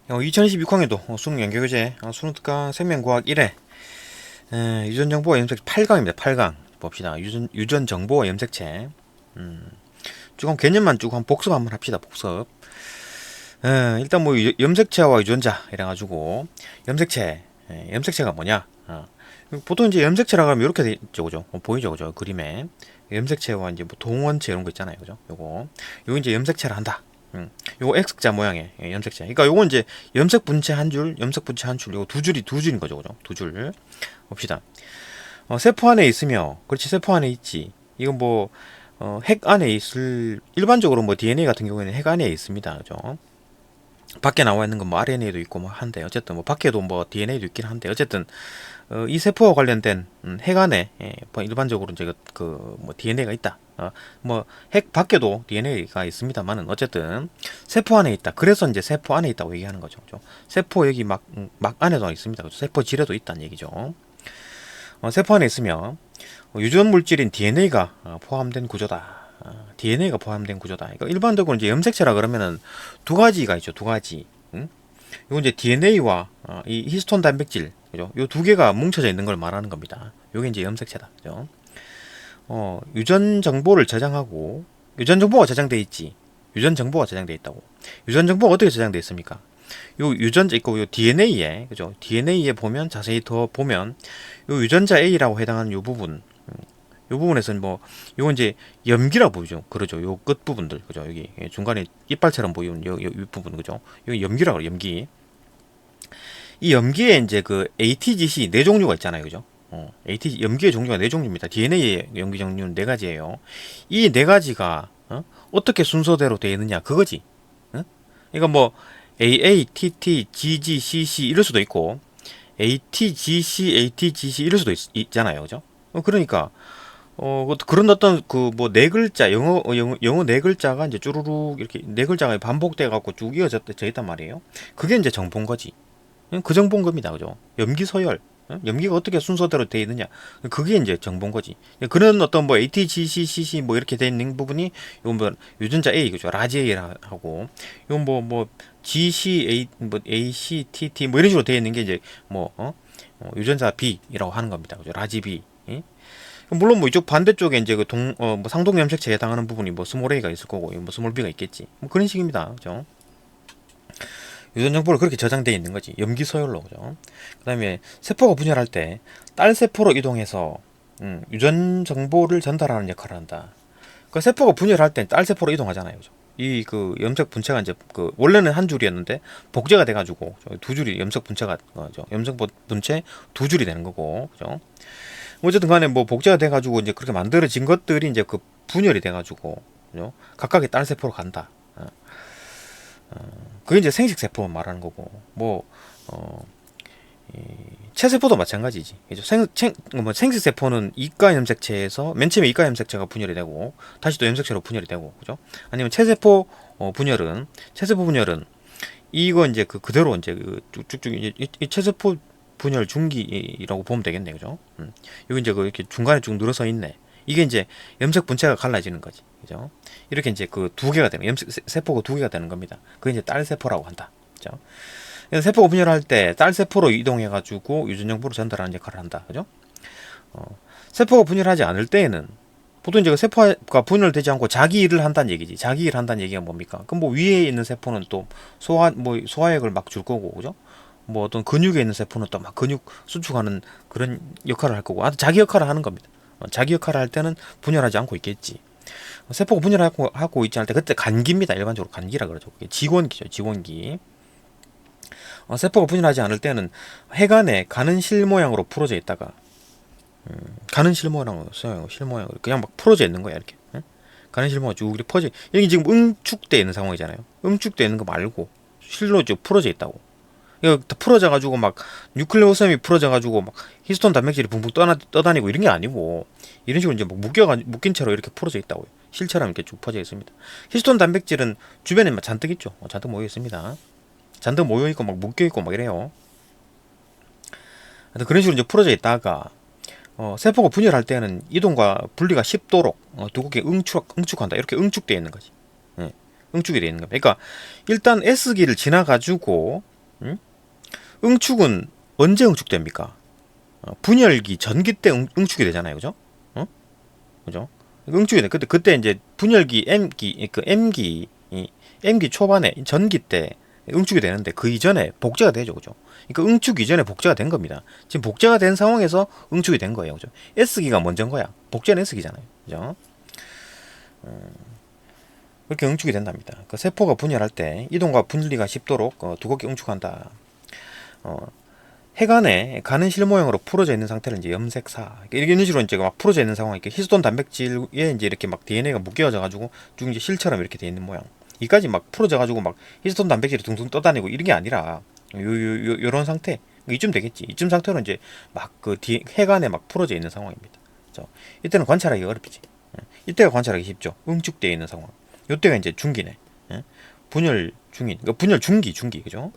2026학년도 수능 연계교재 수능 특강 생명과학 1회 유전정보와 염색 8강입니다. 8강 봅시다. 유전정보와 염색체. 쭉 한번 개념만 쭉 한번 복습 한번 합시다. 복습. 일단 뭐 염색체와 유전자 이래가지고 염색체가 뭐냐? 보통 이제 염색체라고 하면 이렇게 돼 있죠, 그죠? 보이죠, 그죠? 그림에 염색체와 이제 뭐 동원체 이런 거 있잖아요, 그죠? 요거 이제 염색체를 한다. 요거 X자 모양의 염색체. 그러니까 요건 이제 염색 분체 한 줄, 염색 분체 한 줄, 요거 두 줄인 거죠, 그죠? 두 줄. 봅시다. 세포 안에 있으며, 그렇지, 세포 안에 있지. 이건 뭐, 핵 안에 있을, 일반적으로 뭐 DNA 같은 경우에는 핵 안에 있습니다, 그죠? 밖에 나와 있는 건 뭐 RNA도 있고 뭐 한데, 어쨌든 뭐 밖에도 뭐 DNA도 있긴 한데, 어쨌든, 이 세포와 관련된 핵 안에, 뭐 일반적으로 이제 뭐 DNA가 있다. 뭐 핵 밖에도 DNA가 있습니다만은 어쨌든 세포 안에 있다. 그래서 이제 세포 안에 있다고 얘기하는 거죠. 그죠? 세포 여기 막 안에도 있습니다. 그죠? 세포 질에도 있다는 얘기죠. 세포 안에 있으면 유전 물질인 DNA가 포함된 구조다. DNA가 포함된 구조다. 그러니까 일반적으로 이제 염색체라 그러면은 두 가지가 있죠. 두 가지. 응? 이건 이제 DNA와 이 히스톤 단백질, 그죠? 요 두 개가 뭉쳐져 있는 걸 말하는 겁니다. 요게 이제 염색체다. 그죠? 유전 정보를 저장하고 유전 정보가 저장돼 있지. 유전 정보가 저장돼 있다고. 유전 정보가 어떻게 저장돼 있습니까? 요 유전자 있고 요 DNA에, 그죠? DNA에 보면 자세히 더 보면 요 유전자 A라고 해당하는 요 부분, 요 부분에서는 뭐 요건 이제 염기라고 보죠. 그러죠. 요 끝 부분들, 그죠? 여기 중간에 이빨처럼 보이는 요 부분, 그죠? 여기 염기라고 그래요. 염기. 이 염기에 이제 그 ATGC 네 종류가 있잖아요, 그죠? AT 염기의 종류가 네 종류입니다. DNA의 염기 종류는 네 가지예요. 이 네 가지가 어떻게 순서대로 되어 있느냐 그거지. 그러니까 뭐 AA, TT, GG, CC 이럴 수도 있고 ATGC, ATGC 이럴 수도 있잖아요, 그죠? 그러니까 그런 어떤 그 뭐 네 글자 영어 네 글자가 이제 쭈루룩 이렇게 네 글자가 반복돼 갖고 쭉 이어져 있단 말이에요. 그게 이제 정보인 거지. 그 정보인 겁니다. 그죠? 염기 서열. 염기가 어떻게 순서대로 되어 있느냐. 그게 이제 정보인 거지. 그런 어떤 뭐 ATGC, CC 뭐 이렇게 되어 있는 부분이 이건 뭐 유전자 A, 그죠? 라지 A라고. 이건 뭐 GC, 뭐 ACTT 뭐 이런 식으로 되어 있는 게 이제 뭐, 유전자 B이라고 하는 겁니다. 그죠? 라지 B. 예? 물론 뭐 이쪽 반대쪽에 이제 뭐 상동 염색체에 해당하는 부분이 뭐 스몰 A가 있을 거고, 뭐 스몰 B가 있겠지. 뭐 그런 식입니다. 그죠? 유전 정보를 그렇게 저장되어 있는 거지. 염기 서열로. 그죠? 그다음에 세포가 분열할 때 딸 세포로 이동해서 유전 정보를 전달하는 역할을 한다. 그 세포가 분열할 때 딸 세포로 이동하잖아요. 그죠? 이 그 염색 분체가 이제 그 원래는 한 줄이었는데 복제가 돼가지고 두 줄이 염색 분체가 염색 분체 두 줄이 되는 거고. 그죠? 어쨌든 간에 뭐 복제가 돼가지고 이제 그렇게 만들어진 것들이 이제 그 분열이 돼가지고, 그죠? 각각의 딸 세포로 간다. 그게 이제 생식세포 말하는 거고, 뭐, 체세포도 마찬가지지. 그죠? 뭐 생식세포는 이가 염색체에서, 맨 처음에 이가 염색체가 분열이 되고, 다시 또 염색체로 분열이 되고, 그죠? 아니면 체세포, 체세포 분열은, 이거 이제 그대로 이제 쭉쭉쭉, 이 체세포 분열 중기라고 보면 되겠네, 그죠? 여기 이제 이렇게 중간에 쭉 늘어서 있네. 이게 이제 염색 분체가 갈라지는 거지. 그죠? 이렇게 이제 그 두 개가 되는, 세포가 두 개가 되는 겁니다. 그게 이제 딸 세포라고 한다. 그죠? 그래서 세포가 분열할 때 딸 세포로 이동해가지고 유전 정보를 전달하는 역할을 한다. 그죠? 세포가 분열하지 않을 때에는 보통 이제 그 세포가 분열되지 않고 자기 일을 한다는 얘기지. 자기 일을 한다는 얘기가 뭡니까? 그럼 뭐 위에 있는 세포는 또 소화액을 막 줄 거고, 그죠? 뭐 어떤 근육에 있는 세포는 또 막 근육 수축하는 그런 역할을 할 거고, 자기 역할을 하는 겁니다. 자기 역할을 할 때는 분열하지 않고 있겠지. 세포가 분열하고 있지 않을 때 그때 간기입니다. 일반적으로 간기라 그러죠. 그게 지원기죠. 지원기. 세포가 분열하지 않을 때는 해간에 가는 실 모양으로 풀어져 있다가 가는 실 모양으로 그냥 막 풀어져 있는 거야 이렇게. 가는 실 모양 쭉 이렇게 퍼져. 여기 지금 응축돼 있는 상황이잖아요. 응축돼 있는 거 말고 실로 쭉 풀어져 있다고. 이거 다 풀어져 가지고 막 뉴클레오섬이 풀어져 가지고 막 히스톤 단백질이 붕붕 떠다니고 이런 게 아니고 이런 식으로 이제 막 묶인 채로 이렇게 풀어져 있다고요. 실처럼 이렇게 쭉 퍼져 있습니다. 히스톤 단백질은 주변에 막 잔뜩 있죠. 잔뜩 모여 있습니다. 잔뜩 모여 있고 막 묶여 있고 막 이래요. 그런 식으로 이제 풀어져 있다가 세포가 분열할 때는 이동과 분리가 쉽도록 두껍게 응축한다. 이렇게 응축되어 있는 거지. 예, 응축이 되어 있는 겁니다. 그러니까 일단 S기를 지나가지고 응? 응축은 언제 응축됩니까? 분열기 전기 때 응축이 되잖아요, 그죠? 어? 그죠? 응축이 돼. 그때 이제 분열기 M기 그 M기 M기 초반에 전기 때 응축이 되는데 그 이전에 복제가 되죠, 그죠? 그러니까 응축 이전에 복제가 된 겁니다. 지금 복제가 된 상황에서 응축이 된 거예요, 그죠? S기가 먼저인 거야. 복제는 S기잖아요, 그죠? 그렇게 응축이 된답니다. 그 세포가 분열할 때 이동과 분리가 쉽도록 두껍게 응축한다. 어, 해간에 가는 실 모양으로 풀어져 있는 상태를 이제 염색사. 이런 식으로 이제 막 풀어져 있는 상황, 이렇게 히스톤 단백질에 이제 이렇게 막 DNA가 묶여져 가지고 쭉 이제 실처럼 이렇게 돼 있는 모양. 이까지 막 풀어져 가지고 막 히스톤 단백질이 둥둥 떠다니고 이런 게 아니라 요런 상태. 이쯤 되겠지. 이쯤 상태로 이제 막 그 해간에 막 풀어져 있는 상황입니다. 그렇죠? 이때는 관찰하기 어렵지. 이때가 관찰하기 쉽죠. 응축되어 있는 상황. 요때가 이제 중기네. 분열 중인, 그러니까 분열 중기, 그죠?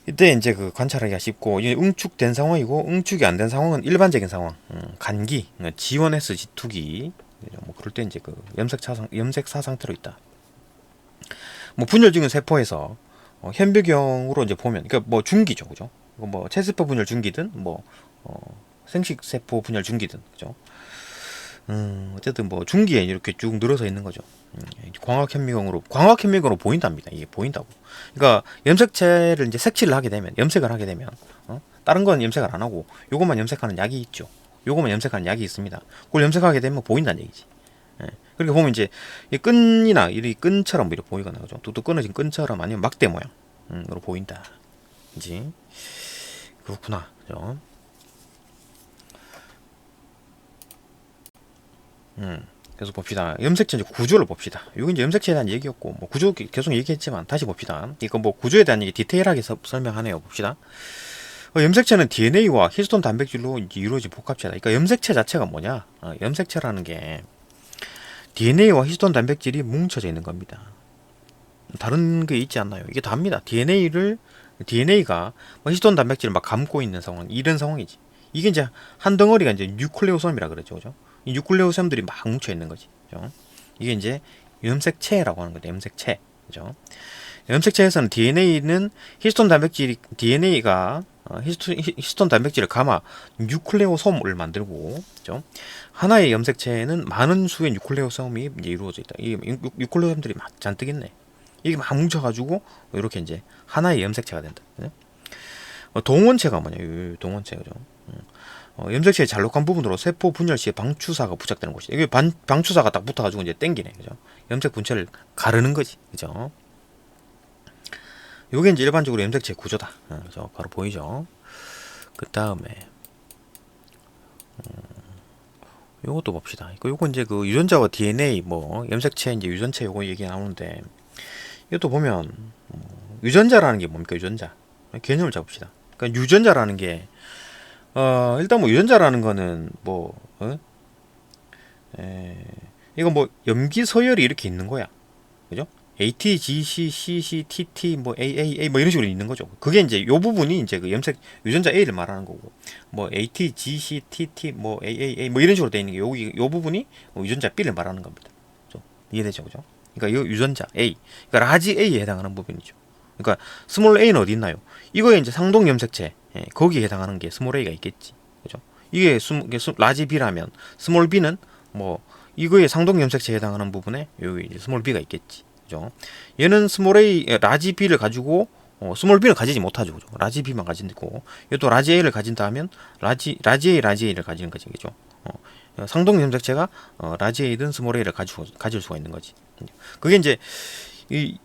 이때 이제 그 관찰하기가 쉽고, 이제 응축된 상황이고, 응축이 안 된 상황은 일반적인 상황, 간기, G1S, G2기, 뭐 그럴 때 이제 그 염색사 상태로 있다. 뭐 분열 중인 세포에서 현배경으로 이제 보면, 그러니까 뭐 중기죠, 그죠? 뭐 체세포 분열 중기든, 뭐 생식 세포 분열 중기든, 그죠? 어쨌든 뭐 중기에 이렇게 쭉 늘어서 있는 거죠. 광학현미경으로 보인답니다. 이게 보인다고. 그러니까 염색체를 이제 색칠을 하게 되면, 염색을 하게 되면, 다른 건 염색을 안 하고 요것만 염색하는 약이 있죠. 요것만 염색하는 약이 있습니다. 그걸 염색하게 되면 보인다는 얘기지. 예. 그렇게 보면 이제 이 끈이나 이 끈처럼 이렇게 보이거나, 그죠? 뚝뚝 끊어진 끈처럼, 아니면 막대 모양으로 보인다. 그지? 그렇구나. 그죠? 그래서 봅시다. 염색체 이제 구조를 봅시다. 여기 이제 염색체에 대한 얘기였고, 뭐 구조 계속 얘기했지만 다시 봅시다. 이거 뭐 구조에 대한 얘기 디테일하게 설명하네요. 봅시다. 염색체는 DNA와 히스톤 단백질로 이제 이루어진 복합체다. 그러니까 염색체 자체가 뭐냐? 염색체라는 게 DNA와 히스톤 단백질이 뭉쳐져 있는 겁니다. 다른 게 있지 않나요? 이게 다입니다. DNA가 뭐 히스톤 단백질을 막 감고 있는 상황, 이런 상황이지. 이게 이제 한 덩어리가 이제 뉴클레오솜이라 그랬죠, 그죠? 이 뉴클레오솜들이 막 뭉쳐 있는 거지, 그죠? 이게 이제 염색체라고 하는 거죠, 염색체, 그죠? 염색체에서는 DNA가 히스톤 단백질을 감아 뉴클레오솜을 만들고, 그죠? 하나의 염색체에는 많은 수의 뉴클레오솜이 이제 이루어져 있다. 이 뉴클레오솜들이 막 잔뜩 있네. 이게 막 뭉쳐가지고 이렇게 이제 하나의 염색체가 된다. 그죠? 동원체가 뭐냐? 동원체, 그죠? 염색체의 잘록한 부분으로 세포 분열 시에 방추사가 부착되는 곳이. 이게 방추사가 딱 붙어가지고 이제 땡기네, 그죠? 염색 분체를 가르는 거지, 그죠? 요게 이제 일반적으로 염색체 구조다. 그죠? 바로 보이죠? 그 다음에 요것도 봅시다. 요거 이제 그 유전자와 DNA, 뭐 염색체 이제 유전체 요거 얘기 나오는데, 이것도 보면 유전자라는 게 뭡니까? 유전자 개념을 잡읍시다. 그러니까 유전자라는 게 일단 뭐 유전자라는 거는 뭐 이거 뭐 염기 서열이 이렇게 있는 거야, 그죠? AT, GC, CC, TT, 뭐 AAA 뭐 이런 식으로 있는 거죠. 그게 이제 요 부분이 이제 그 염색 유전자 A를 말하는 거고, 뭐 AT, GC, TT, 뭐 AAA 뭐 이런 식으로 돼 있는 게 요 부분이 유전자 B를 말하는 겁니다. 그죠? 이해되죠, 그죠? 그러니까 요 유전자 A, 그러니까 라지 A에 해당하는 부분이죠. 그러니까 스몰 A는 어디 있나요? 이거에 이제 상동 염색체, 거기에 해당하는 게 스몰 A가 있겠지, 그죠? 이게 라지 B라면 스몰 B는 뭐 이거에 상동 염색체에 해당하는 부분에 여기 이제 스몰 B가 있겠지, 그죠? 얘는 스몰 A, 라지 B를 가지고 스몰 B를 가지지 못하죠, 그죠? 라지 B만 가진고, 얘도 라지 A를 가진다 하면 라지 A를 가지는 거지, 그죠? 상동 염색체가 라지 A든 스몰 A를 가질 수가 있는 거지. 그게 이제 이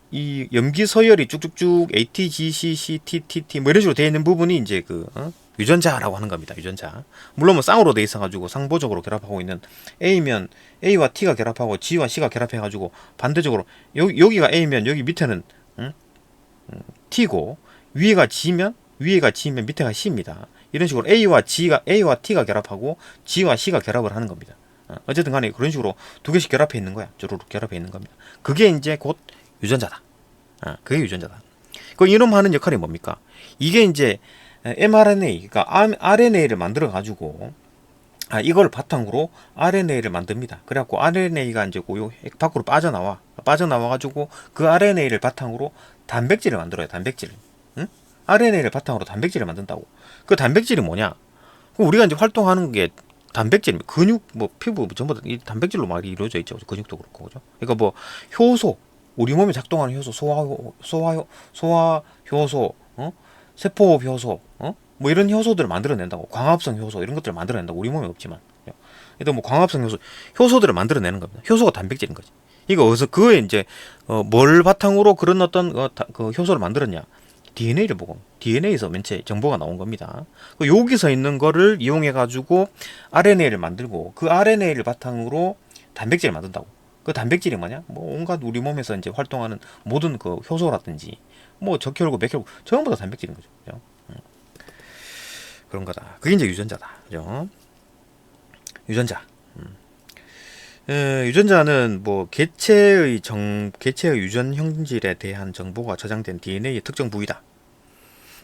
염기 서열이 쭉쭉쭉 AT, GC, CT, TT 뭐 이런 식으로 되어 있는 부분이 이제 그 유전자라고 하는 겁니다. 유전자. 물론 뭐 쌍으로 돼 있어가지고 상보적으로 결합하고 있는, A면 A와 T가 결합하고 G와 C가 결합해가지고 반대적으로 여기가 A면 여기 밑에는 T고, 위에가 G면 밑에가 C입니다. 이런 식으로 A와 T가 결합하고 G와 C가 결합을 하는 겁니다. 어쨌든 간에 그런 식으로 두 개씩 결합해 있는 거야. 주르륵 결합해 있는 겁니다. 그게 이제 곧 유전자다. 그게 유전자다. 그 이놈 하는 역할이 뭡니까? 이게 이제 mRNA, 그러니까 RNA를 만들어 가지고 이걸 바탕으로 RNA를 만듭니다. 그래갖고 RNA가 이제 밖으로 빠져나와 가지고 그 RNA를 바탕으로 단백질을 만들어요. 단백질을. 응? RNA를 바탕으로 단백질을 만든다고. 그 단백질이 뭐냐? 우리가 이제 활동하는 게 단백질, 근육, 뭐 피부 전부 다 이 단백질로 많이 이루어져 있죠. 근육도 그렇고, 그죠? 그러니까 뭐 효소, 우리 몸에 작동하는 효소, 소화 효소, 세포 효소, 뭐 이런 효소들을 만들어낸다고. 광합성 효소 이런 것들을 만들어낸다고. 우리 몸에 없지만. 일단 뭐 광합성 효소들을 만들어내는 겁니다. 효소가 단백질인 거지. 이거 어디서 그에 이제 뭘 바탕으로 그런 어떤 그 효소를 만들었냐? DNA를 보고 DNA에서 맨체 정보가 나온 겁니다. 여기서 있는 거를 이용해 가지고 RNA를 만들고 그 RNA를 바탕으로 단백질을 만든다고. 그 단백질이 뭐냐? 뭐 온갖 우리 몸에서 이제 활동하는 모든 그 효소라든지 뭐 적혈구, 맥혈구 전부 다 단백질인 거죠. 그죠? 그런 거다. 그게 이제 유전자다. 그죠? 유전자. 유전자는 뭐 개체의 유전 형질에 대한 정보가 저장된 DNA의 특정 부위다.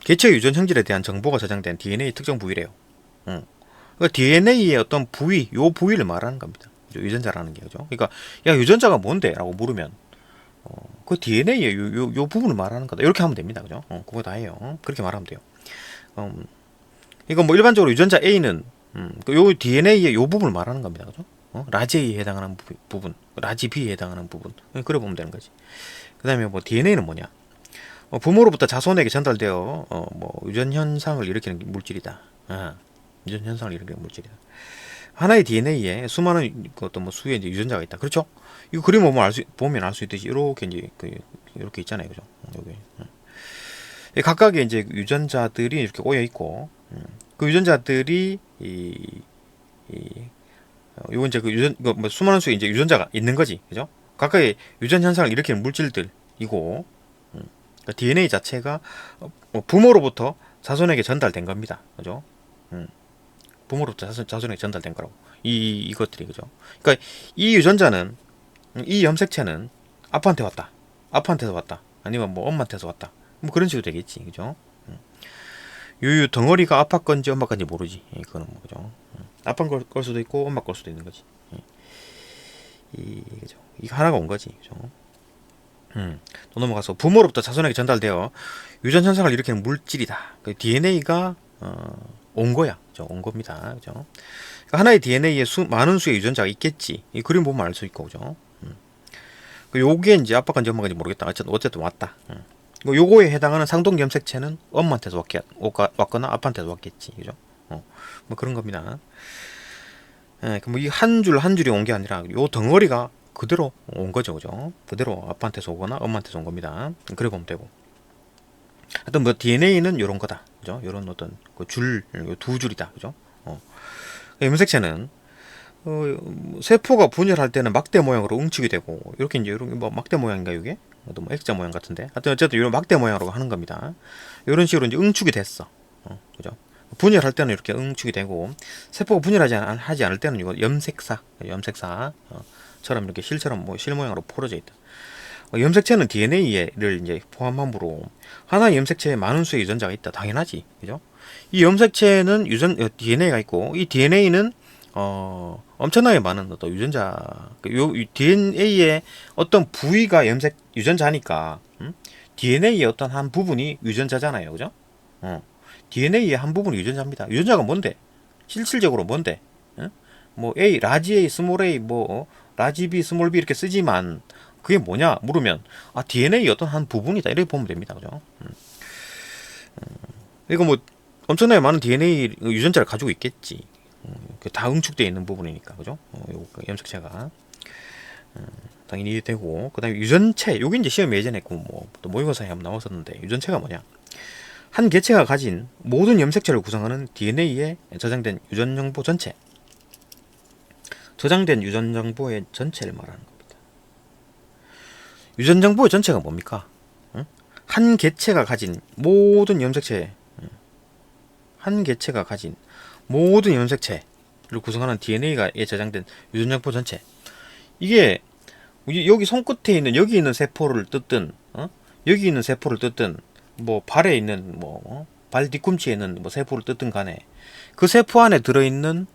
개체의 유전 형질에 대한 정보가 저장된 DNA 특정 부위래요. 그러니까 DNA의 어떤 부위, 요 부위를 말하는 겁니다. 유전자라는 게, 그죠? 그러니까 야 유전자가 뭔데?라고 물으면 그 DNA의 요 부분을 말하는 거다. 이렇게 하면 됩니다, 그죠? 그거 다 해요. 그렇게 말하면 돼요. 이거 뭐 일반적으로 유전자 A는 요 DNA의 요 부분을 말하는 겁니다, 그죠? 라지 A에 해당하는 부분, 라지 B에 해당하는 부분. 그래 보면 되는 거지. 그 다음에 뭐 DNA는 뭐냐? 부모로부터 자손에게 전달되어 뭐 유전 현상을 일으키는 물질이다. 유전 현상을 일으키는 물질이다. 하나의 DNA에 수많은 그 어떤 뭐 수의 이제 유전자가 있다. 그렇죠? 이거 그림 보면 알 수 있듯이 이렇게 이제 이렇게 있잖아요, 그죠? 여기 각각의 이제 유전자들이 이렇게 꼬여 있고, 그 유전자들이 요건 이제 그 뭐 수많은 수의 이제 유전자가 있는 거지, 그죠? 각각의 유전 현상을 일으키는 물질들이고, 그러니까 DNA 자체가 부모로부터 자손에게 전달된 겁니다, 그죠? 부모로부터 자손에게 전달된 거라고. 이것들이, 그죠? 그러니까 이 유전자는, 이 염색체는 아빠한테 왔다, 아빠한테서 왔다, 아니면 뭐 엄마한테서 왔다, 뭐 그런 식으로 되겠지, 그죠? 유유 덩어리가 아빠 건지 엄마 건지 모르지. 그거는 뭐, 그죠? 아빠 걸 수도 있고 엄마 걸 수도 있는 거지. 그죠? 이거 하나가 온 거지, 그죠? 또 넘어가서 부모로부터 자손에게 전달되어 유전 현상을 일으키는 물질이다. 그 DNA가 온 거야, 그죠? 온 겁니다, 그죠? 그러니까 하나의 DNA에 많은 수의 유전자가 있겠지. 이 그림 보면 알 수 있고, 그죠? 요게 이제 아빠 건지 엄마 건지 모르겠다. 어쨌든 왔다. 요거에 해당하는 상동 염색체는 엄마한테서 왔거나 아빠한테서 왔겠지, 그죠? 뭐 그런 겁니다. 뭐 이 한 줄 한 줄이 온 게 아니라 요 덩어리가 그대로 온 거죠, 그죠? 그대로 아빠한테서 오거나 엄마한테서 온 겁니다. 그래 보면 되고. 하여튼 뭐 DNA는 요런 거다, 그죠? 요런 어떤 그 두 줄이다, 그죠? 염색체는 세포가 분열할 때는 막대 모양으로 응축이 되고, 이렇게 이제 이런 뭐 막대 모양인가 이게? 뭐 X자 모양 같은데. 하여튼 어쨌든 이런 막대 모양으로 하는 겁니다. 이런 식으로 이제 응축이 됐어, 그죠? 분열할 때는 이렇게 응축이 되고, 세포가 분열하지 않을 때는 이거 염색사처럼 이렇게 실처럼 뭐 실 모양으로 포려져 있다. 염색체는 DNA를 이제 포함함으로 하나의 염색체에 많은 수의 유전자가 있다. 당연하지, 그죠? 이 염색체는 DNA가 있고, 이 DNA는 엄청나게 많은 어떤 유전자, 요 DNA의 어떤 부위가 유전자니까, DNA의 어떤 한 부분이 유전자잖아요, 그죠? DNA의 한 부분이 유전자입니다. 유전자가 뭔데? 실질적으로 뭔데? 뭐 A, 라지 A, 스몰 A, 뭐 라지 B, 스몰 B 이렇게 쓰지만 그게 뭐냐 물으면 DNA의 어떤 한 부분이다 이렇게 보면 됩니다, 그죠? 이거 뭐 엄청나게 많은 DNA 유전자를 가지고 있겠지. 다 응축되어 있는 부분이니까, 그죠? 염색체가 당연히 되고, 그다음에 유전체, 요게 이제 시험 예전에 또 모의고사에 한번 나왔었는데, 유전체가 뭐냐? 한 개체가 가진 모든 염색체를 구성하는 DNA에 저장된 유전 정보 전체, 저장된 유전 정보의 전체를 말하는 겁니다. 유전 정보의 전체가 뭡니까? 한 개체가 가진 모든 염색체, 한 개체가 가진 모든 염색체를 구성하는 DNA에 저장된 유전 정보 전체. 이게 여기 손끝에 있는 여기 있는 세포를 뜯든, 여기 있는 세포를 뜯든, 뭐 발에 있는 발 뒤꿈치에 있는 뭐 세포를 뜯든 간에 그 세포 안에 들어있는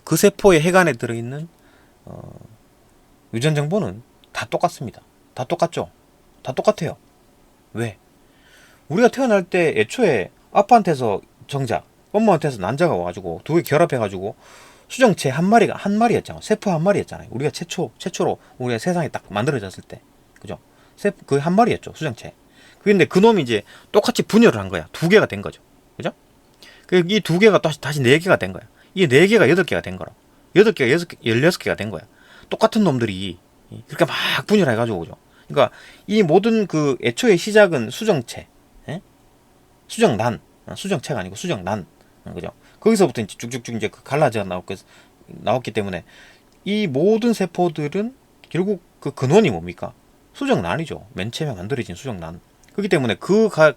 그 세포의 핵 안에 들어있는 유전 정보는 다 똑같습니다. 다 똑같죠? 다 똑같아요. 왜? 우리가 태어날 때 애초에 아빠한테서 정자, 엄마한테서 난자가 와가지고 두 개 결합해가지고 수정체 한 마리였잖아. 세포 한 마리였잖아요. 우리가 최초로 우리가 세상에 딱 만들어졌을 때, 그죠? 그 한 마리였죠, 수정체. 근데 그 놈이 이제 똑같이 분열을 한 거야. 두 개가 된 거죠, 그죠? 이 두 개가 다시 네 개가 된 거야. 이 네 개가 여덟 개가 된 거라. 여덟 개가 16개가 된 거야. 똑같은 놈들이 그렇게 막 분열해가지고, 그죠? 그러니까 이 모든 그 애초의 시작은 수정체, 예? 수정난, 수정체가 아니고 수정난, 그죠? 거기서부터 이제 쭉쭉쭉 이제 갈라져 나왔기 때문에 이 모든 세포들은 결국 그 근원이 뭡니까? 수정란이죠. 맨 처음에 만들어진 수정란. 그렇기 때문에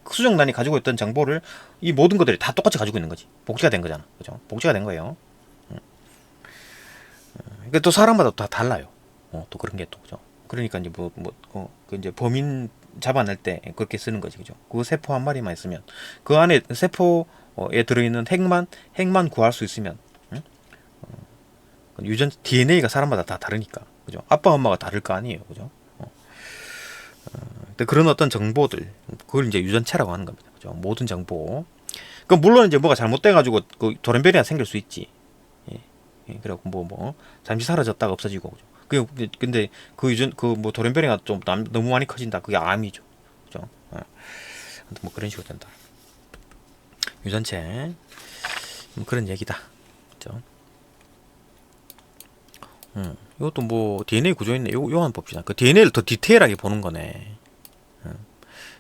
수정란이 가지고 있던 정보를 이 모든 것들이 다 똑같이 가지고 있는 거지. 복제가 된 거잖아. 그죠? 복제가 된 거예요. 그러니까 또 사람마다 다 달라요. 또 그런 게 또, 그죠? 그러니까 이제 그 이제 범인 잡아낼 때 그렇게 쓰는 거지, 그죠? 그 세포 한 마리만 있으면 그 안에 세포에 들어있는 핵만 구할 수 있으면, 응? 유전 DNA가 사람마다 다 다르니까, 그죠? 아빠 엄마가 다를 거 아니에요, 그죠? 그런 어떤 정보들, 그걸 이제 유전체라고 하는 겁니다, 그죠? 모든 정보. 그 물론 이제 뭐가 잘못돼가지고 그 돌연변이가 생길 수 있지. 그래갖고 잠시 사라졌다가 없어지고, 그죠? 근데 돌연변이가 좀 너무 많이 커진다. 그게 암이죠, 그죠? 뭐 그런 식으로 된다. 유전체 그런 얘기다, 그죠? 이것도 뭐 DNA 구조 있네. 요 한번 봅시다. 그 DNA를 더 디테일하게 보는 거네.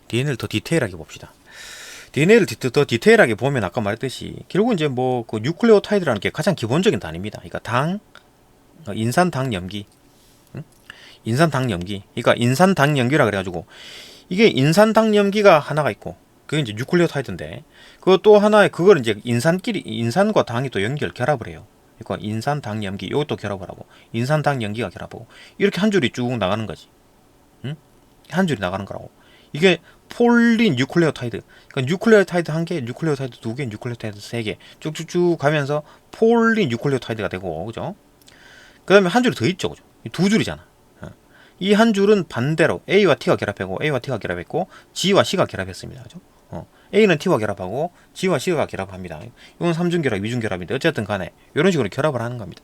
DNA를 더 디테일하게 봅시다. DNA를 더 디테일하게 보면 아까 말했듯이 결국 이제 그 뉴클레오타이드라는 게 가장 기본적인 단위입니다. 그러니까 인산당염기, 인산당염기. 그러니까 인산당염기라 그래가지고 이게 인산당염기가 하나가 있고 그게 이제 뉴클레오타이드인데 또 하나의 그걸 이제 인산과 당이 또 결합을 해요. 그러니까 인산당염기 이것도 결합을 하고 인산당염기가 결합하고 이렇게 한 줄이 쭉 나가는 거지. 한 줄이 나가는 거라고. 이게 폴린 뉴클레오타이드. 그러니까 뉴클레오타이드 한 개, 뉴클레오타이드 두 개, 뉴클레오타이드 세 개 쭉쭉쭉 가면서 폴린 뉴클레오타이드가 되고, 그죠? 그 다음에 한 줄이 더 있죠, 그죠? 두 줄이잖아. 이 한 줄은 반대로 A와 T가 결합하고 A와 T가 결합했고 G와 C가 결합했습니다, 그죠? A는 T와 결합하고 G와 C가 결합합니다. 이건 3중 결합, 2중 결합인데 어쨌든 간에 이런 식으로 결합을 하는 겁니다.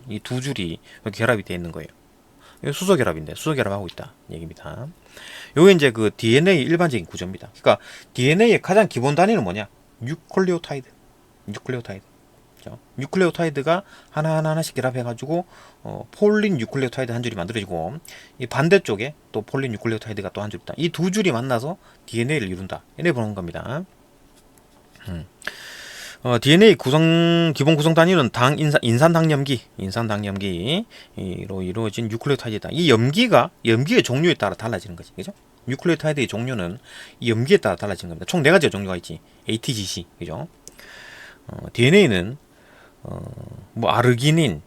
이 두 줄이 결합이 되어 있는 거예요. 수소 결합인데 수소 결합하고 있다 얘기입니다. 요게 이제 그 DNA 일반적인 구조입니다. 그러니까 DNA의 가장 기본 단위는 뭐냐? 뉴클레오타이드. 뉴클레오타이드가 하나씩 결합해가지고 폴린 뉴클레오타이드 한 줄이 만들어지고 이 반대쪽에 또 폴린 뉴클레오타이드가 또 한 줄 있다. 이 두 줄이 만나서 DNA를 이룬다. 이래 보는 겁니다. DNA 기본 구성 단위는 인산당염기로 이루어진 뉴클레오타이드다. 이 염기의 종류에 따라 달라지는 거지, 그죠? 뉴클레오타이드의 종류는 이 염기에 따라 달라지는 겁니다. 총 4가지 종류가 있지. ATGC, 그죠? DNA는 아르기닌,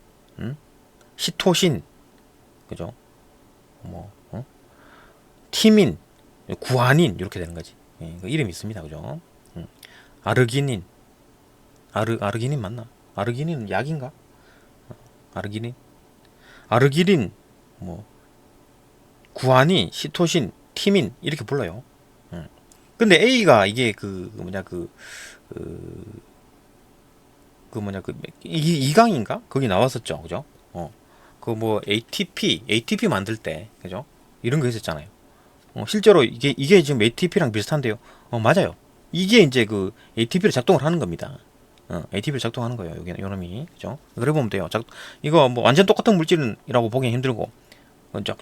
시토신, 그죠? 티민, 구아닌 이렇게 되는 거지. 이름이 있습니다, 그죠? 아르기닌 맞나? 아르기닌은 약인가? 아르기닌, 구아닌, 시토신, 티민 이렇게 불러요. 근데 A가 이게 이강인가? 거기 나왔었죠, 그죠? ATP 만들 때, 그죠? 이런 거 있었잖아요. 실제로 이게 지금 ATP랑 비슷한데요. 맞아요. 이게 이제 그 ATP를 작동을 하는 겁니다. ATP를 작동하는 거예요. 요놈이, 그죠? 그래 보면 돼요. 이거 뭐 완전 똑같은 물질이라고 보기 힘들고,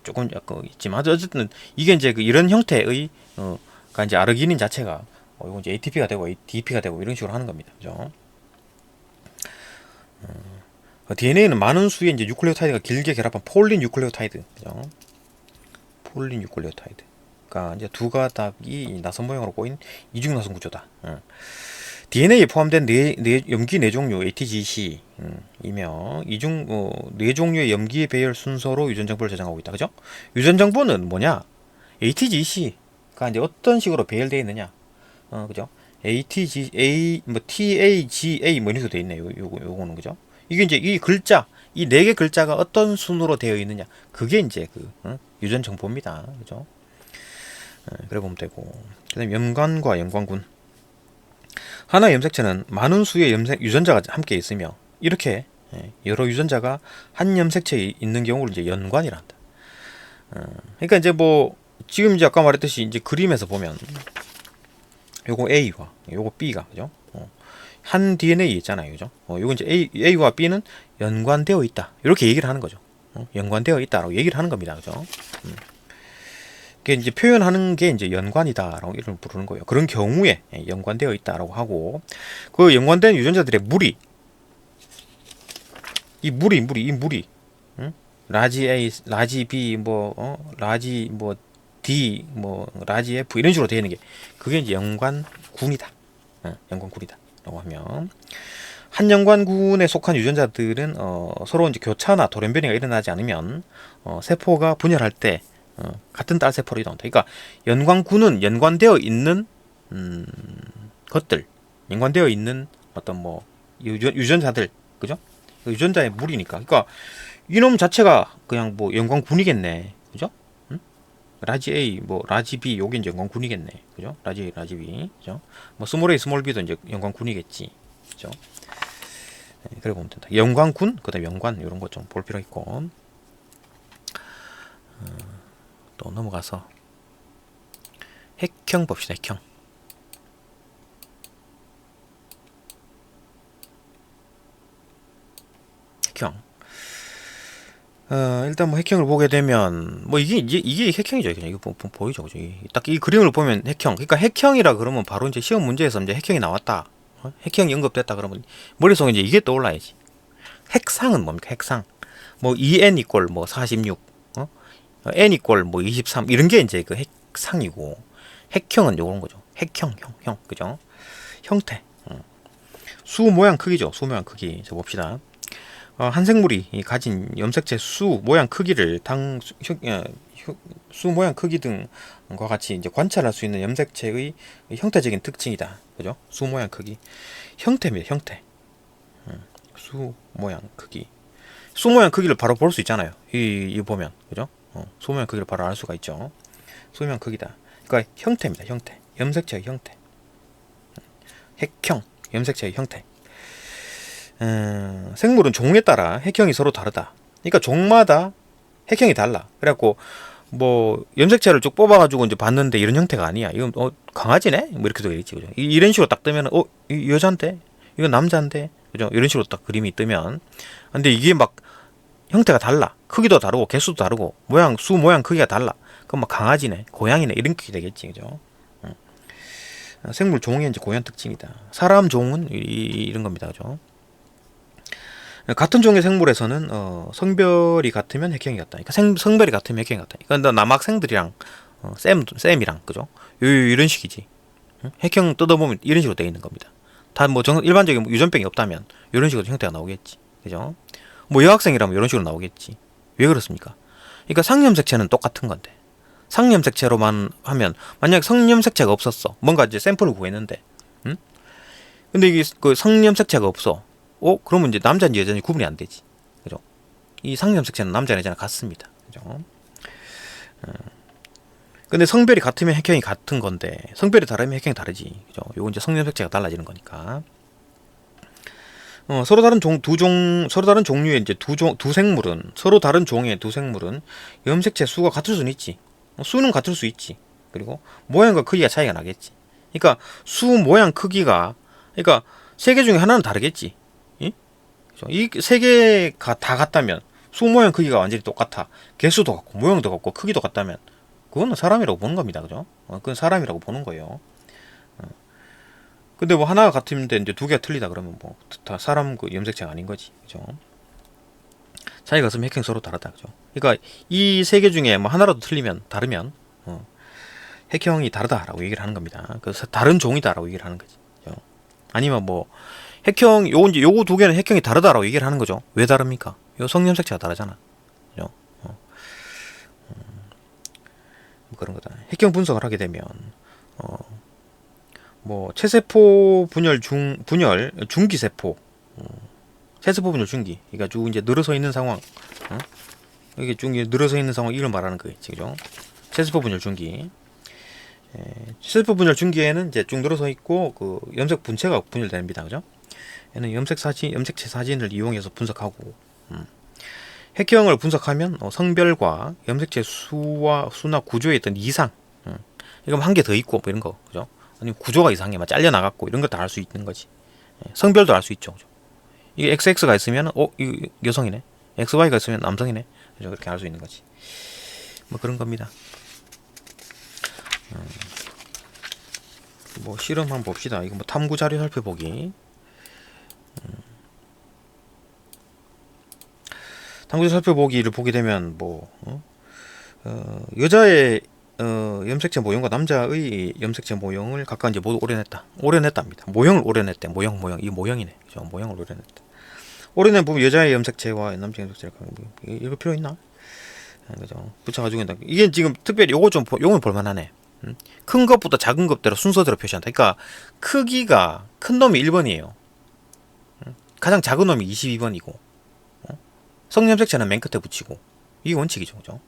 조금 있지만 어쨌든 이게 이제 이런 형태의 이제 아르기닌 자체가 이거 이제 ATP가 되고 ADP가 되고 이런 식으로 하는 겁니다. 그죠? DNA는 많은 수의 이제 뉴클레오타이드가 길게 결합한 폴린 뉴클레오타이드, 그죠? 폴린 뉴클레오타이드가 이제 두 가닥이 나선 모양으로 꼬인 이중 나선 구조다. DNA에 포함된 염기 4종류 ATGC 이며 이중 4종류의 염기 배열 순서로 유전 정보를 저장하고 있다. 그죠? 유전 정보는 뭐냐? ATGC가 이제 어떤 식으로 배열되어 있느냐? 그죠? TAGA 이런 식으로 되어 있네요. 요거는, 그죠? 이게 이제 이 4개 글자가 어떤 순으로 되어 있느냐? 그게 이제 유전 정보입니다. 그죠? 그래 보면 되고, 그다음에 연관과 연관군. 하나의 염색체는 많은 수의 유전자가 함께 있으며 이렇게 여러 유전자가 한 염색체에 있는 경우를 이제 연관이라 한다. 그러니까 이제 뭐 지금 이제 아까 말했듯이 이제 그림에서 보면 요거 A와 요거 B가 그죠? 한 DNA 있잖아요, 그죠? 요거 이제 A와 B는 연관되어 있다. 이렇게 얘기를 하는 거죠. 연관되어 있다라고 얘기를 하는 겁니다, 그죠? 그게 이제 표현하는 게 이제 연관이다라고 이름을 부르는 거예요. 그런 경우에 연관되어 있다라고 하고, 그 연관된 유전자들의 이 무리, 응? 라지 A, 라지 B, 라지 D, 라지 F 이런 식으로 되어 있는 게 그게 이제 연관군이다. 연관군이다라고 하면 한 연관군에 속한 유전자들은 서로 이제 교차나 돌연변이가 일어나지 않으면 세포가 분열할 때 같은 딸 세포로 이동한다. 그러니까 연관군은 연관되어 있는 것들, 연관되어 있는 어떤 뭐 유전자들, 그죠? 유전자의 무리니까. 그러니까 이놈 자체가 그냥 뭐 연관군이겠네, 그죠? 라지 A, 라지 B, 요게 이제 연관군이겠네, 그죠? 라지 A, 라지 B, 그죠? 스몰 A, 스몰 B도 이제 연관군이겠지, 그죠? 그래 보면 된다. 연관군, 그다음 연관 이런 거 좀 볼 필요 있고. 또 넘어가서 핵형 봅시다. 핵형. 일단 뭐 핵형을 보게 되면 이게 핵형이죠. 그냥 이거 보이죠, 그죠? 딱 이 그림을 보면 핵형. 그러니까 핵형이라 그러면 바로 이제 시험 문제에서 이제 핵형이 나왔다. 핵형이 언급됐다 그러면 머릿속에 이제 이게 떠올라야지. 핵상은 뭡니까? 핵상. 2n 이꼴 46. n 이꼴 23 이런 게 이제 그 핵상이고, 핵형은 요런 거죠. 핵형, 형, 그죠? 형태. 수 모양 크기죠. 수 모양 크기. 자 봅시다. 한 생물이 가진 염색체 수 모양 크기를 수 모양 크기 등과 같이 이제 관찰할 수 있는 염색체의 형태적인 특징이다. 그죠? 수 모양 크기. 형태입니다. 형태. 수 모양 크기. 수 모양 크기를 바로 볼 수 있잖아요. 이 보면, 그죠? 수 모양 크기를 바로 알 수가 있죠. 수 모양 크기다. 그러니까 형태입니다. 형태. 염색체의 형태. 핵형. 염색체의 형태. 생물은 종에 따라 핵형이 서로 다르다. 그러니까 종마다 핵형이 달라. 그래갖고 염색체를 쭉 뽑아가지고 이제 봤는데 이런 형태가 아니야. 이건 강아지네? 이렇게 되겠지, 그죠? 이런 식으로 딱 뜨면 이 여잔데, 이건 남잔데, 그죠? 이런 식으로 딱 그림이 뜨면, 근데 이게 막 형태가 달라. 크기도 다르고 개수도 다르고 수 모양 크기가 달라. 그럼 막 강아지네, 고양이네 이렇게 되겠지, 그죠? 생물 종의 이제 고유한 특징이다. 사람 종은 이런 겁니다, 그죠? 같은 종의 생물에서는 성별이 같으면 핵형이 같다. 그러니까 성별이 같으면 핵형이 같다. 그러니까 남학생들이랑 쌤이랑, 그죠? 이런 식이지. 핵형 뜯어보면 이런 식으로 되어 있는 겁니다. 다 일반적인 유전병이 없다면 이런 식으로 형태가 나오겠지, 그죠? 여학생이라면 이런 식으로 나오겠지. 왜 그렇습니까? 그러니까 상염색체는 똑같은 건데, 상염색체로만 하면, 만약 성염색체가 없었어. 뭔가 이제 샘플을 구했는데, 근데 이게 그 성염색체가 없어. 그러면 이제 남자인지 여자인지 구분이 안 되지, 그죠? 이 상염색체는 남자나 여자나 같습니다, 그죠? 근데 성별이 같으면 핵형이 같은 건데, 성별이 다르면 핵형이 다르지, 그죠? 요건 이제 성염색체가 달라지는 거니까. 서로 다른 종류의 이제 두 생물은, 서로 다른 종의 두 생물은 염색체 수가 같을 수는 있지. 수는 같을 수 있지. 그리고 모양과 크기가 차이가 나겠지. 그러니까 수 모양 크기가, 그러니까 세 개 중에 하나는 다르겠지. 이 세 개가 다 같다면, 수 모양 크기가 완전히 똑같아. 개수도 같고 모양도 같고 크기도 같다면, 그거는 사람이라고 보는 겁니다, 그죠? 그건 사람이라고 보는 거예요. 근데 하나가 같은데 이제 두 개가 틀리다 그러면 다 사람 그 염색체가 아닌 거지, 그죠? 차이가 있으면 핵형 서로 다르다, 그죠? 그러니까 이 세 개 중에 하나라도 다르면 핵형이 다르다라고 얘기를 하는 겁니다. 그래서 다른 종이다라고 얘기를 하는 거지, 그죠? 아니면 핵형 요거 두 개는 핵형이 다르다라고 얘기를 하는 거죠. 왜 다릅니까? 요 성염색체가 다르잖아, 그죠? 그런 거다. 핵형 분석을 하게 되면 체세포 분열 중기세포, 체세포 분열 중기, 그러니까 쭉 이제 늘어서 있는 상황, 이게 쭉 늘어서 있는 상황 이걸 말하는 거겠지, 그죠? 체세포 분열 중기. 체세포 분열 중기에는 이제 쭉 늘어서 있고 그 염색 분체가 분열됩니다. 그죠? 얘는 염색체 사진을 이용해서 분석하고 핵형을 분석하면 성별과 염색체 수나 구조에 있던 이상, 이거 한 개 더 있고 뭐 이런 거, 그죠? 아니면 구조가 이상해, 막 잘려 나갔고 이런 거 다 알 수 있는 거지. 성별도 알 수 있죠, 그죠? 이게 XX가 있으면 이거 여성이네, XY가 있으면 남성이네, 그죠? 그렇게 알 수 있는 거지. 뭐 그런 겁니다. 뭐 실험 한번 봅시다. 이거 뭐 탐구 자료 살펴보기. 탐구 살펴보기를 보게 되면 뭐 여자의 염색체 모형과 남자의 염색체 모형을 각각 이제 모두 오려냈답니다. 모형을 오려냈대. 모형 이 모형이네. 그죠? 모형을 오려냈다. 오려낸 부분 여자의 염색체와 남자 염색체를 이거 필요 있나? 그죠? 붙여가지고 이게 지금 특별히 요건 볼만하네. 큰 것부터 작은 것대로 순서대로 표시한다. 그러니까 크기가 큰 놈이 1번이에요. 가장 작은 놈이 22번이고 성염색체는 맨 끝에 붙이고 이게 원칙이죠, 그죠?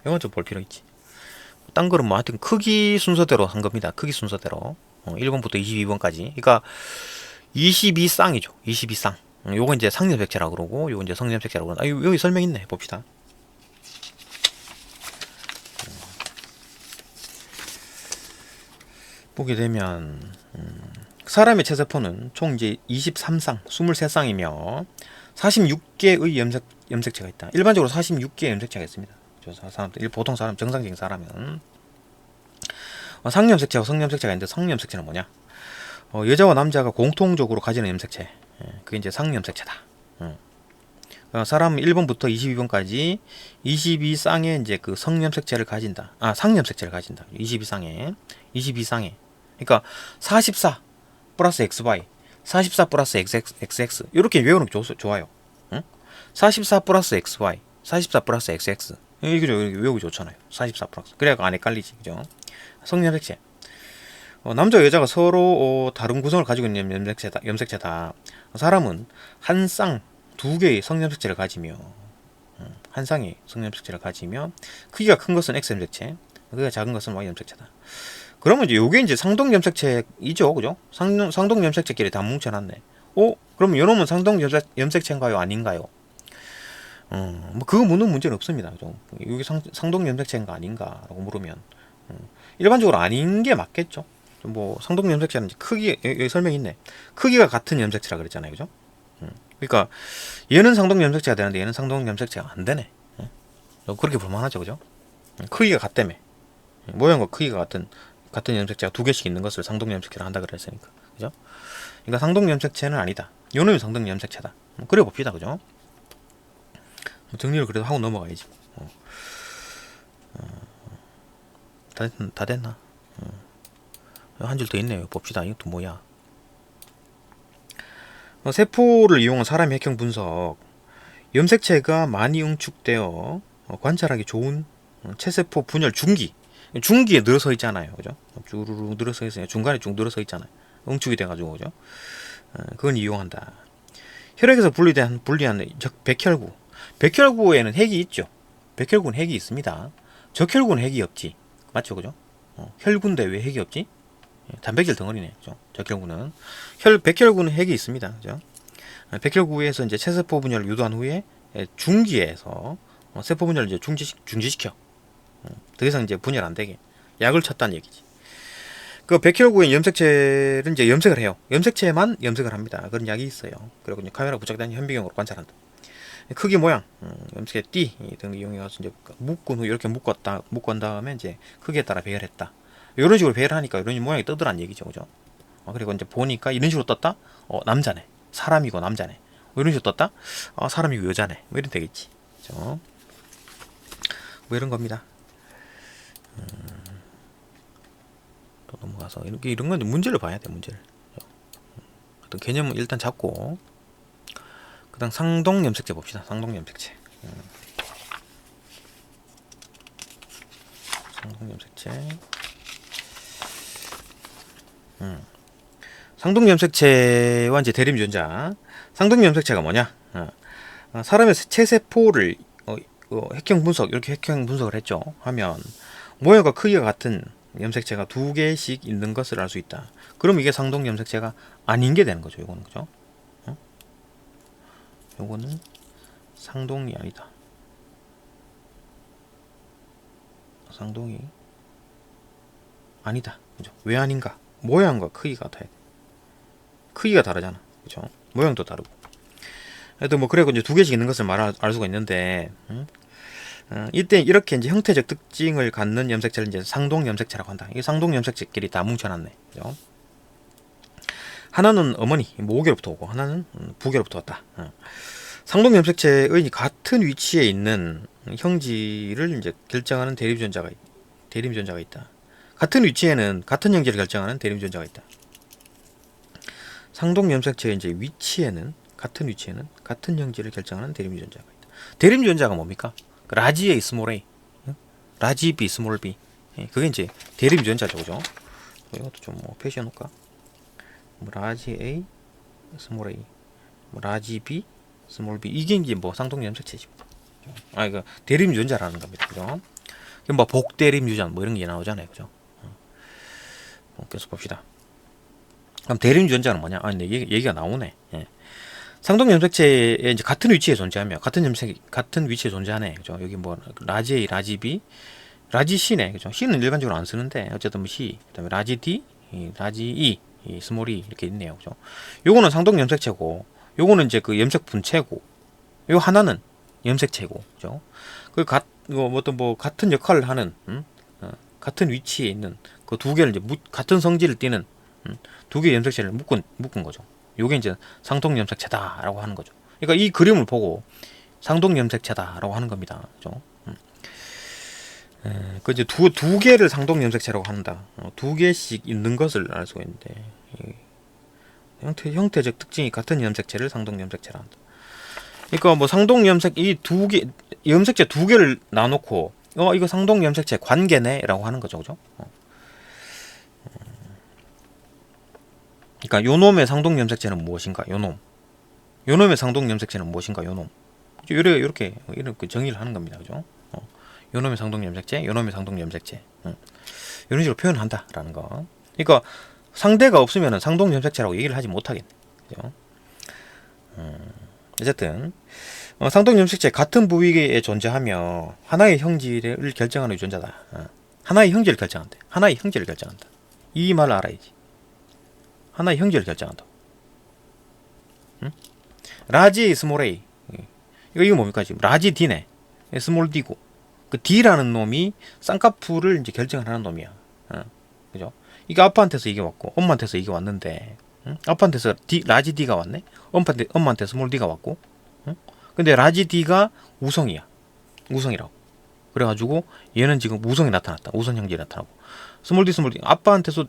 이건 좀 볼 필요 있지. 딴 거는 뭐 하여튼 크기 순서대로 한 겁니다. 크기 순서대로 1번부터 22번까지. 그러니까 22쌍이죠. 22쌍. 요건 이제 상염색체라고 그러고 요건 이제 성염색체라고 그러나. 여기 설명 있네. 봅시다. 보게 되면 사람의 체세포는 총 이제 23쌍, 23쌍이며 46개의 염색체가 있다. 일반적으로 46개의 염색체가 있습니다. 보통 사람, 정상적인 사람은 상염색체와 성염색체가 있는데, 성염색체는 뭐냐? 여자와 남자가 공통적으로 가지는 염색체, 그게 이제 상염색체다. 사람은 1번부터 22번까지 22쌍의 이제 그 성염색체를 가진다. 상염색체를 가진다. 22쌍에. 그러니까 44 플러스 XY, 44 플러스 XX 이렇게 외우는 게 좋아요. 44 플러스 XY, 44 플러스 XX 이거 외우기 좋잖아요. 44 플러스. 그래야 안 헷갈리지, 그죠? 성염색체. 남자 여자가 서로 다른 구성을 가지고 있는 염색체다. 사람은 한 쌍, 두 개의 성염색체를 가지며 한 쌍의 성염색체를 가지며 크기가 큰 것은 X염색체, 크기가 작은 것은 Y염색체다. 그러면 이제 요게 이제 상동 염색체이죠, 그죠? 상동 염색체끼리 다 뭉쳐놨네. 그럼 요놈은 상동 염색체인가요, 아닌가요? 뭐 그거 묻는 문제는 없습니다, 그죠? 이게 상동 염색체인가 아닌가라고 물으면 일반적으로 아닌 게 맞겠죠. 뭐 상동 염색체는 크기, 여기 설명이 있네. 크기가 같은 염색체라 그랬잖아요, 그죠? 그러니까 얘는 상동 염색체가 되는데 얘는 상동 염색체가 안 되네. 그렇게 볼만하죠, 그죠? 크기가 같다며. 모양과 크기가 같은 염색체가 두 개씩 있는 것을 상동 염색체라 한다 그랬으니까, 그죠? 그러니까 상동 염색체는 아니다. 요놈이 상동 염색체다. 그래 봅시다, 그죠? 정리를 그래도 하고 넘어가야지. 다 됐나? 한 줄 더 있네요. 봅시다. 이것도 뭐야? 세포를 이용한 사람의 핵형 분석. 염색체가 많이 응축되어 관찰하기 좋은 체세포 분열 중기에 늘어서 있잖아요, 그죠? 주르륵 늘어서 있어요. 중간에 쭉 늘어서 있잖아요. 응축이 돼가지고, 그죠? 그건 이용한다. 혈액에서 분리한 백혈구. 백혈구에는 핵이 있죠. 백혈구는 핵이 있습니다. 적혈구는 핵이 없지. 맞죠, 그죠? 혈구인데 왜 핵이 없지? 단백질 덩어리네, 그죠? 적혈구는 백혈구는 핵이 있습니다, 그죠? 백혈구에서 이제 체세포 분열을 유도한 후에 중기에서 세포 분열을 이제 중지시켜. 더 이상 이제 분열 안 되게 약을 쳤다는 얘기지. 그 백혈구의 염색체를 이제 염색을 해요. 염색체만 염색을 합니다. 그런 약이 있어요. 그리고 이제 카메라 부착된 현미경으로 관찰한다. 크기 모양, 염색의 띠 등을 이용해서 이제 묶은 후 이렇게 묶은 다음에 이제 크기에 따라 배열했다. 이런 식으로 배열하니까 이런 모양이 뜨더란 얘기죠, 그죠? 그리고 이제 보니까 이런 식으로 떴다. 남자네. 사람이고 남자네. 이런 식으로 떴다. 사람이고 여자네. 뭐 이런 되겠지, 그죠? 뭐 이런 겁니다. 또 넘어가서 이런 건 문제를 봐야 돼, 문제를. 어떤 개념은 일단 잡고 그다음 상동 염색체 봅시다. 상동 염색체. 상동 염색체. 상동 염색체와 이제 대립 유전자. 상동 염색체가 뭐냐? 사람의 체세포를 핵형 분석, 이렇게 핵형 분석을 했죠. 하면 모양과 크기가 같은 염색체가 두 개씩 있는 것을 알 수 있다. 그럼 이게 상동 염색체가 아닌 게 되는 거죠. 요거는 그죠? 어? 요거는 상동이 아니다. 상동이 아니다. 그죠? 왜 아닌가? 모양과 크기가 같아야 돼. 크기가 다르잖아. 그죠? 모양도 다르고. 하여튼 뭐 그래고 이제 두 개씩 있는 것을 알 수가 있는데, 이때 이렇게 이제 형태적 특징을 갖는 염색체를 이제 상동 염색체라고 한다. 이 상동 염색체끼리 다 뭉쳐놨네. 그죠? 하나는 어머니 모계로부터 오고 하나는 부계로부터 왔다. 상동 염색체의 같은 위치에 있는 형질을 이제 결정하는 대립전자가 있다. 같은 위치에는 같은 형질을 결정하는 대립전자가 있다. 상동 염색체의 이제 같은 위치에는 같은 형질을 결정하는 대립전자가 있다. 대립전자가 뭡니까? 라지 A, 스몰 a, 라지 B, 스몰 b. 그게 이제 대립전자죠, 그죠? 이것도 좀 뭐 표시해 놓을까? 뭐 라지 A, 스몰 a, 뭐 라지 B, 스몰 b. 이게 이제 뭐 상동 염색체지. 이거 대립전자라는 겁니다, 그죠? 뭐 복대립유전 뭐 이런 게 나오잖아요, 그죠? 계속 봅시다. 그럼 대립유전자는 뭐냐? 근데 얘기가 나오네. 상동 염색체에 이제 같은 위치에 존재하며 같은 위치에 존재하네, 그죠? 여기 뭐 라지 A, 라지 B, 라지 C네, 그죠? C는 일반적으로 안 쓰는데 어쨌든 뭐 C, 그다음에 라지 D, 라지 E, 스몰 E 이렇게 있네요, 그죠? 요거는 상동 염색체고, 요거는 이제 그 염색 분체고, 요 하나는 염색체고, 그죠? 어떤 뭐 같은 역할을 하는, 같은 위치에 있는 그 두 개를 이제 같은 성질을 띠는 두 개의 염색체를 묶은 거죠. 요게 이제 상동 염색체다라고 하는 거죠. 그러니까 이 그림을 보고 상동 염색체다라고 하는 겁니다. 그죠? 그 이제 두 개를 상동 염색체라고 한다. 두 개씩 있는 것을 알 수가 있는데, 형태적 특징이 같은 염색체를 상동 염색체라 한다. 그러니까 뭐 상동 염색 이 두 개 염색체 두 개를 나눠놓고 이거 상동 염색체 관계네라고 하는 거죠, 그죠? 그러니까 요놈의 상동 염색체는 무엇인가? 요놈의 상동 염색체는 무엇인가? 요놈. 이렇게 정의를 하는 겁니다, 그죠? 요놈의 상동 염색체, 요놈의 상동 염색체. 이런 식으로 표현한다라는 거. 그러니까 상대가 없으면 상동 염색체라고 얘기를 하지 못하겠네, 그죠? 어쨌든 상동 염색체 같은 부위에 존재하며 하나의 형질을 결정하는 유전자다. 하나의 형질을 결정한다. 하나의 형질을 결정한다. 이 말을 알아야지. 하나의 형질을 결정한다. 라지 A, 스몰 a. 이거 뭡니까 지금? 라지 D네. 스몰 D고 그 D라는 놈이 쌍꺼풀을 이제 결정하는 놈이야. 그죠? 이게 아빠한테서 이게 왔고 엄마한테서 이게 왔는데, 아빠한테서 라지 D가 왔네. 엄마한테 스몰 D가 왔고, 근데 라지 D가 우성이라고. 그래가지고 얘는 지금 우성이 나타났다. 우성 형질이 나타나고, 스몰 D 아빠한테서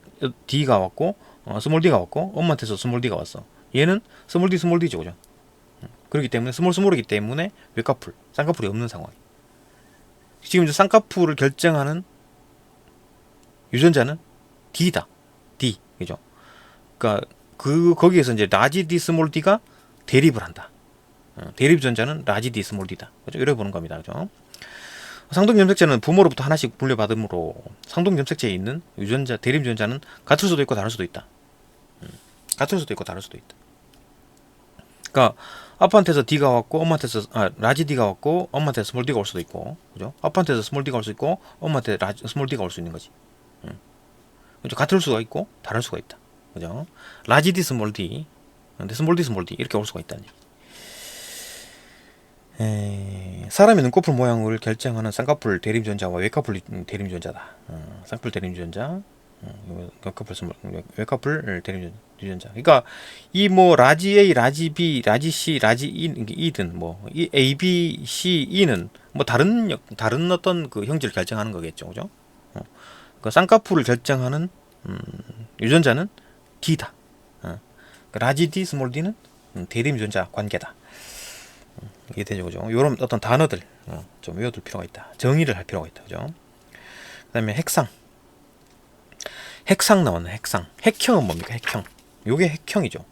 D가 왔고, 스몰 D가 왔고, 엄마한테서 스몰 D가 왔어. 얘는 스몰 D죠, 그죠? 그렇기 때문에 스몰이기 때문에 쌍꺼풀이 없는 상황. 지금 이제 쌍꺼풀을 결정하는 유전자는 D다. D, 그죠? 그러니까 거기에서 이제 라지 D, 스몰 D가 대립을 한다. 대립 유전자는 라지 D, 스몰 D다. 그죠? 이렇게 보는 겁니다, 그죠? 상동 염색체는 부모로부터 하나씩 분류받으므로 상동 염색체에 있는 대립 유전자는 같을 수도 있고 다를 수도 있다. 같을 수도 있고 다를 수도 있다. 그러니까 아빠한테서 D가 왔고 라지 D가 왔고 엄마한테 스몰 D가 올 수도 있고, 그죠? 아빠한테서 스몰 D가 올 수 있고 엄마한테 스몰 D가 올 수 있는 거지. 그죠? 같을 수가 있고 다를 수가 있다. 그죠? 라지 D, 스몰 D, 근데 스몰 D 이렇게 올 수가 있다니. 사람의 눈꺼풀 모양을 결정하는 쌍꺼풀 대립유전자와 외꺼풀 대립유전자다. 쌍꺼풀 대립유전자, 외꺼풀 대립유전자. 그러니까 이 뭐 라지 A, 라지 B, 라지 C, 라지 E든 뭐 이 A, B, C, E는 뭐 다른 어떤 그 형질을 결정하는 거겠죠, 그죠? 그 쌍꺼풀을 결정하는 유전자는 D다. 라지 D, 스몰 D는 대립유전자 관계다. 이해되죠, 그죠? 요런 어떤 단어들 좀 외워둘 필요가 있다. 정의를 할 필요가 있다, 그죠? 그 다음에 핵상 나왔네. 핵형은 뭡니까? 핵형. 요게 핵형이죠.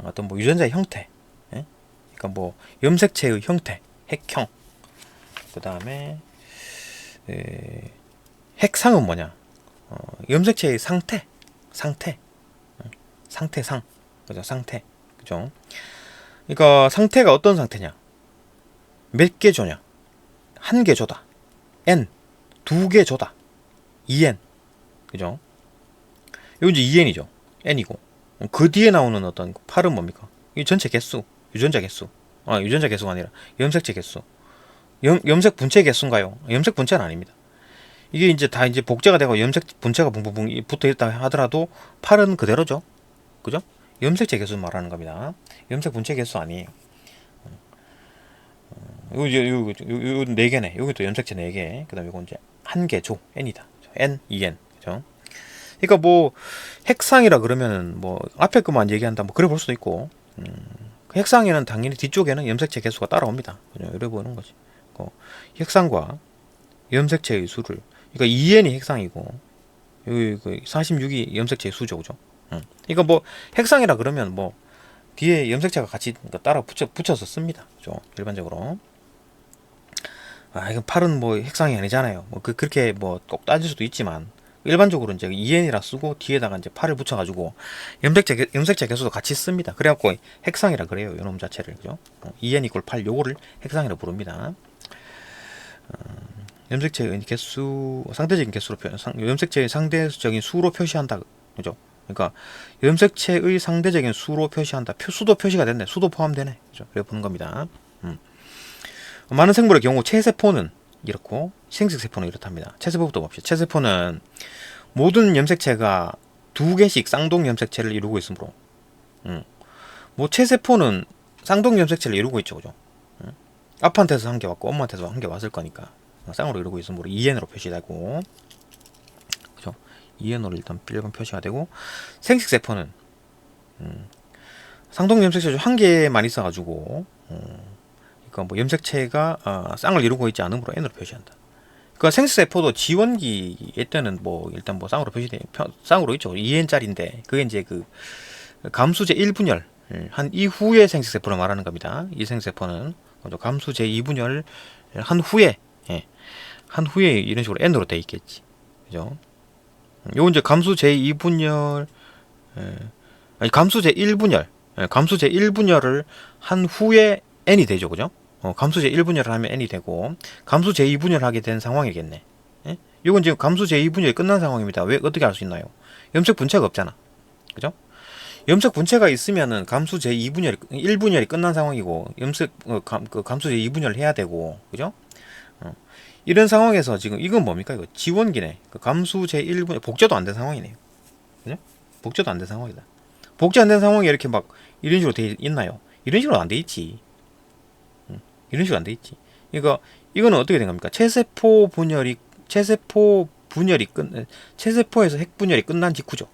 어떤 뭐 유전자의 형태, 그러니까 뭐 염색체의 형태, 핵형. 그 다음에 핵상은 뭐냐? 염색체의 상태상, 그죠? 상태, 그죠? 그러니까 상태가 어떤 상태냐? 몇 개 조냐? 한 개 조다. n 두 개 조다. 2n, 그죠? 이거 이제 2n이죠. n이고 그 뒤에 나오는 어떤 8은 뭡니까? 이 전체 개수, 유전자 개수. 유전자 개수가 아니라 염색체 개수. 염색 분체 개수인가요? 염색 분체는 아닙니다. 이게 이제 다 이제 복제가 되고 염색 분체가 붕붕붕 붙어 있다 하더라도 8은 그대로죠. 그죠? 염색체 개수 말하는 겁니다. 염색 분체 개수 아니에요. 요 네 개네. 여기 또 염색체 네 개. 그다음에 이건 이제 한 개 조 n이다. n, 2n. 그죠? 그러니까 뭐 핵상이라 그러면은 뭐 앞에 것만 얘기한다 뭐 그래 볼 수도 있고, 핵상에는 당연히 뒤쪽에는 염색체 개수가 따라옵니다. 그죠? 이래 보는 거지. 핵상과 염색체의 수를, 그러니까 2n이 핵상이고 여기 46이 염색체의 수죠, 그죠? 그러니까 뭐 핵상이라 그러면 뭐 뒤에 염색체가 같이 따라 붙여서 씁니다, 그죠? 일반적으로. 이건 8은 뭐 핵상이 아니잖아요. 뭐 그렇게 뭐 꼭 따질 수도 있지만 일반적으로 이제 2n이라 쓰고 뒤에다가 이제 8을 붙여가지고 염색체 개수도 같이 씁니다. 그래갖고 핵상이라 그래요, 요놈 자체를, 그죠? 2n = 8 요거를 핵상이라 부릅니다. 염색체의 개수, 상대적인 개수로 염색체의 상대적인 수로 표시한다, 그죠? 그러니까 염색체의 상대적인 수로 표시한다. 수도 표시가 됐네. 수도 포함되네, 그죠? 그래 보는 겁니다. 많은 생물의 경우 체세포는 이렇고 생식세포는 이렇답니다. 체세포부터 봅시다. 체세포는 모든 염색체가 두 개씩 쌍둥 염색체를 이루고 있으므로, 뭐 체세포는 쌍둥 염색체를 이루고 있죠, 그죠? 아빠한테서 한 개 왔고 엄마한테서 한 개 왔을 거니까 쌍으로 이루고 있으므로 2n으로 표시되고, 그죠? 2n으로 일단 일반 표시가 되고, 생식세포는 쌍둥 염색체 중 한 개만 있어가지고, 그러니까 뭐 염색체가 쌍을 이루고 있지 않으므로 n으로 표시한다. 그러니까 생식세포도 지원기에 때는 뭐 일단 뭐 쌍으로 표시돼, 쌍으로 있죠. 2n짜리인데 그게 이제 그 감수제 1분열 한 이후의 생식세포를 말하는 겁니다. 이 생식세포는 감수제 2분열 한 후에, 한 후에 이런 식으로 n으로 돼 있겠지, 그죠? 요 이제 감수제 2분열, 아니 감수제 1분열, 감수제 1분열을 한 후에 n이 되죠, 그죠? 감수제 1분열을 하면 n이 되고, 감수 제2분열 하게 된 상황이겠네. 예? 이건 지금 감수 제2분열이 끝난 상황입니다. 왜, 어떻게 알 수 있나요? 염색 분체가 없잖아, 그죠? 염색 분체가 있으면은 감수 제2분열이 1분열이 끝난 상황이고, 감수 제2분열을 해야 되고, 그죠? 이런 상황에서 지금 이건 뭡니까? 이거 지원기네. 감수 제1분열 복제도 안 된 상황이네요, 그죠? 복제도 안 된 상황이다. 복제 안 된 상황이 이렇게 막 이런 식으로 돼 있나요? 이런 식으로 안 돼 있지. 이런 식으로 안 돼 있지. 그러니까 이거는 어떻게 된 겁니까? 체세포에서 핵분열이 끝난 직후죠.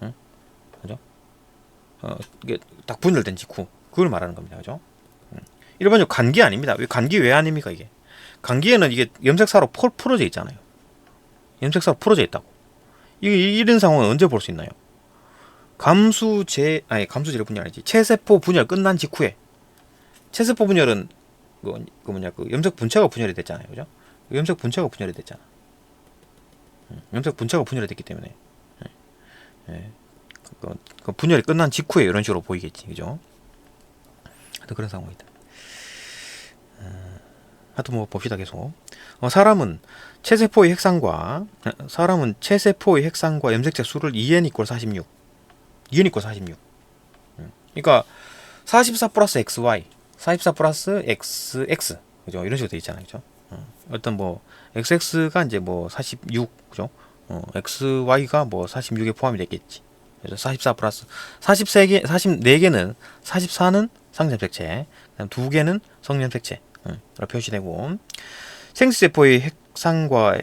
응? 그죠? 이게 딱 분열된 직후, 그걸 말하는 겁니다, 그죠? 일반적으로 간기 아닙니다. 왜 간기 왜 아닙니까 이게? 간기에는 이게 염색사로 풀어져 있잖아요. 염색사로 풀어져 있다고. 이런 상황은 언제 볼 수 있나요? 감수제 분열 아니지. 체세포 분열 끝난 직후에. 체세포 분열은 그 염색 분체가 분열이 됐잖아요, 그죠? 염색 분체가 분열이 됐잖아. 염색 분체가 분열이 됐기 때문에, 그 분열이 끝난 직후에 이런 식으로 보이겠지, 그죠? 하여튼 그런 상황이다. 하여튼 뭐 봅시다, 계속. 사람은 체세포의 핵상과 염색체 수를 2n = 46. 2n = 46. 그러니까 44 플러스 xy, 44 플러스 xx, 그죠? 이런 식으로 돼 있잖아요, 그죠? 어떤 뭐 xx가 이제 뭐 46, 그죠? xy가 뭐 46에 포함이 됐겠지. 그래서 44 플러스 44개는 44는 상염색체, 그다음 2개는 성염색체, 로 표시되고, 생식세포의 핵상과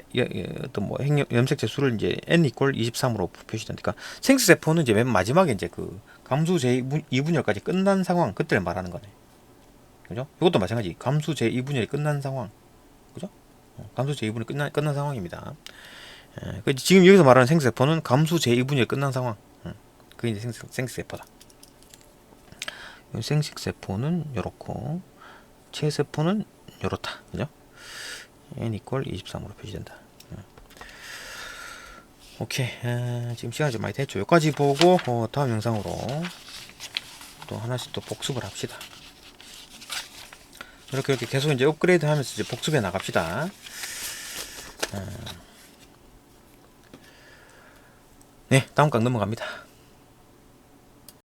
어떤 뭐 염색체 수를 이제 n = 23으로 표시되니까, 생식세포는 이제 맨 마지막에 이제 그 감수 제2분열까지 끝난 상황, 그때를 말하는 거네, 그죠? 이것도 마찬가지. 감수 제2분열이 끝난 상황, 그죠? 감수 제2분열이 끝난 상황입니다. 지금 여기서 말하는 생식세포는 감수 제2분열이 끝난 상황, 그게 이제 생식세포다. 생식세포는 요렇고, 체세포는 요렇다, 그죠? n = 23으로 표시된다. 오케이. 지금 시간이 좀 많이 됐죠. 여기까지 보고 다음 영상으로 또 하나씩 또 복습을 합시다. 이렇게 계속 이제 업그레이드 하면서 이제 복습해 나갑시다. 네, 다음 강 넘어갑니다.